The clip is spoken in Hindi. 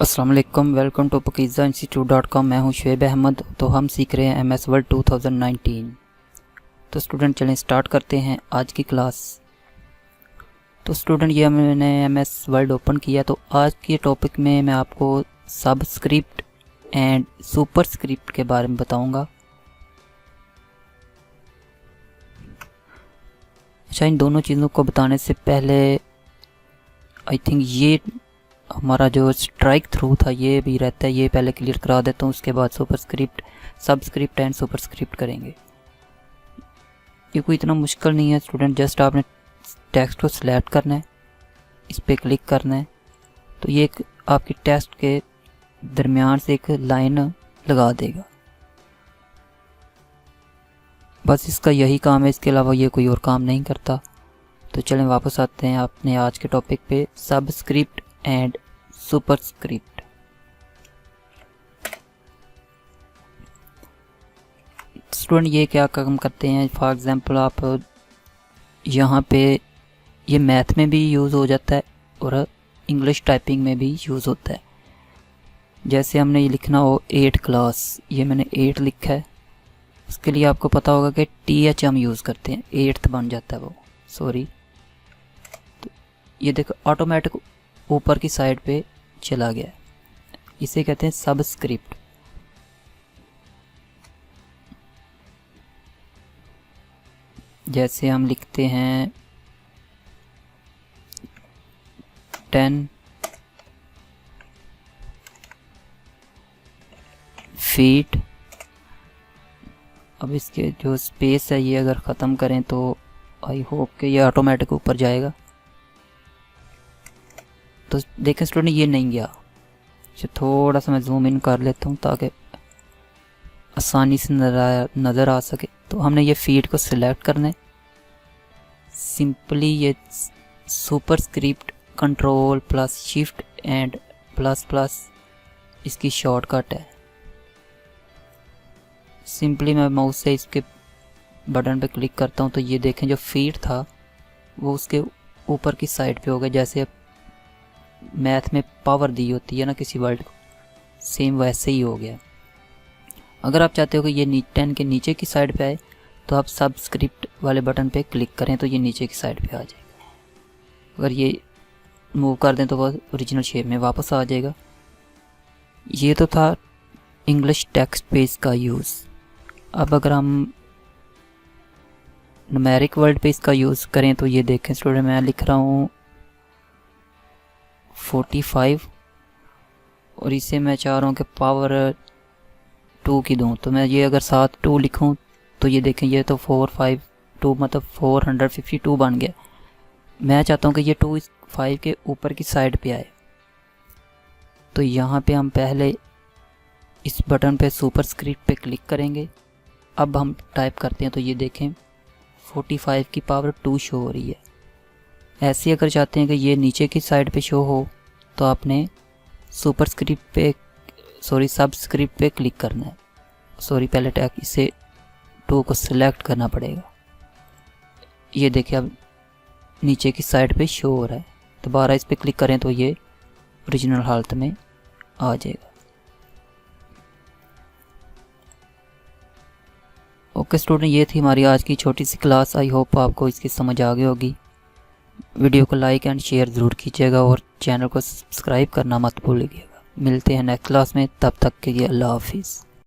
अस्सलाम वालेकुम, वेलकम टू pakiza-institute.com। मैं हूं शुएब अहमद। तो हम सीख रहे हैं MS वर्ड 2019। तो स्टूडेंट चलें स्टार्ट करते हैं आज की क्लास। तो स्टूडेंट ये मैंने MS वर्ड ओपन किया। तो आज के टॉपिक में मैं आपको सबस्क्रिप्ट एंड सुपरस्क्रिप्ट के बारे में बताऊंगा। अच्छा, इन दोनों चीज़ों को बताने से पहले आई थिंक ये हमारा जो स्ट्राइक थ्रू था ये भी रहता है, ये पहले क्लियर करा देता हूँ। उसके बाद सुपरस्क्रिप्ट, सबस्क्रिप्ट एंड सुपरस्क्रिप्ट करेंगे। ये कोई इतना मुश्किल नहीं है स्टूडेंट, जस्ट आपने टेक्स्ट को सिलेक्ट करना है, इस पर क्लिक करना है, तो ये एक आपकी टेक्स्ट के दरमियान से एक लाइन लगा देगा। बस इसका यही काम है, इसके अलावा ये कोई और काम नहीं करता। तो चलें वापस आते हैं अपने आज के टॉपिक पे, सबस्क्रिप्ट एंड सुपरस्क्रिप्ट। स्टूडेंट ये क्या काम करते हैं, फॉर एग्जांपल आप यहाँ पे ये मैथ में भी यूज़ हो जाता है और इंग्लिश टाइपिंग में भी यूज़ होता है। जैसे हमने ये लिखना हो 8 क्लास, ये मैंने 8 लिखा है, उसके लिए आपको पता होगा कि TH हम यूज़ करते हैं, 8th बन जाता है वो, सॉरी। तो ये देखो ऑटोमेटिक ऊपर की साइड पे चला गया, इसे कहते हैं सबस्क्रिप्ट। जैसे हम लिखते हैं 10 फीट। अब इसके जो स्पेस है ये अगर ख़त्म करें तो आई होप कि ये ऑटोमेटिक ऊपर जाएगा। तो देखें स्टूडेंट ये नहीं गया। अच्छा, थोड़ा सा मैं जूम इन कर लेता हूँ ताकि आसानी से नज़र आ सके। तो हमने ये फीट को सिलेक्ट करना है, सिंपली ये superscript control plus shift and plus plus इसकी शॉर्टकट है। सिंपली मैं माउस से इसके बटन पे क्लिक करता हूँ तो ये देखें जो फीट था वो उसके ऊपर की साइड पे हो गया। जैसे मैथ में पावर दी होती है ना किसी वर्ड को, सेम वैसे ही हो गया। अगर आप चाहते हो कि ये 10 के नीचे की साइड पे आए तो आप सबस्क्रिप्ट वाले बटन पे क्लिक करें तो ये नीचे की साइड पे आ जाएगा। अगर ये मूव कर दें तो वो ओरिजिनल शेप में वापस आ जाएगा। ये तो था इंग्लिश टेक्स्ट पेज का यूज़। अब अगर हम न्यूमेरिक वर्ड पे इसका यूज़ करें तो ये देखें स्टूडेंट, मैं लिख रहा हूँ 45 और इसे मैं चाह रहा हूँ कि पावर 2 की दूँ। तो मैं ये अगर 7 2 लिखूँ तो ये देखें ये तो 452 मतलब 452 बन गया। मैं चाहता हूँ कि ये 2 5 के ऊपर की साइड पे आए। तो यहाँ पे हम पहले इस बटन पे सुपरस्क्रिप्ट पे क्लिक करेंगे। अब हम टाइप करते हैं तो ये देखें 45 की पावर 2 शो हो रही है। ऐसे अगर चाहते हैं कि ये नीचे की साइड पे शो हो तो आपने सुपरस्क्रिप्ट पे सबस्क्रिप्ट पे क्लिक करना है। सॉरी, पहले टैग इसे 2 को सिलेक्ट करना पड़ेगा। ये देखिए अब नीचे की साइड पे शो हो रहा है। दोबारा इस पे क्लिक करें तो ये ओरिजिनल हालत में आ जाएगा। ओके स्टूडेंट, ये थी हमारी आज की छोटी सी क्लास। आई होप आपको इसकी समझ आ गई होगी। वीडियो को लाइक एंड शेयर ज़रूर कीजिएगा और चैनल को सब्सक्राइब करना मत भूलिएगा। मिलते हैं नेक्स्ट क्लास में, तब तक के लिए अल्लाह हाफिज़।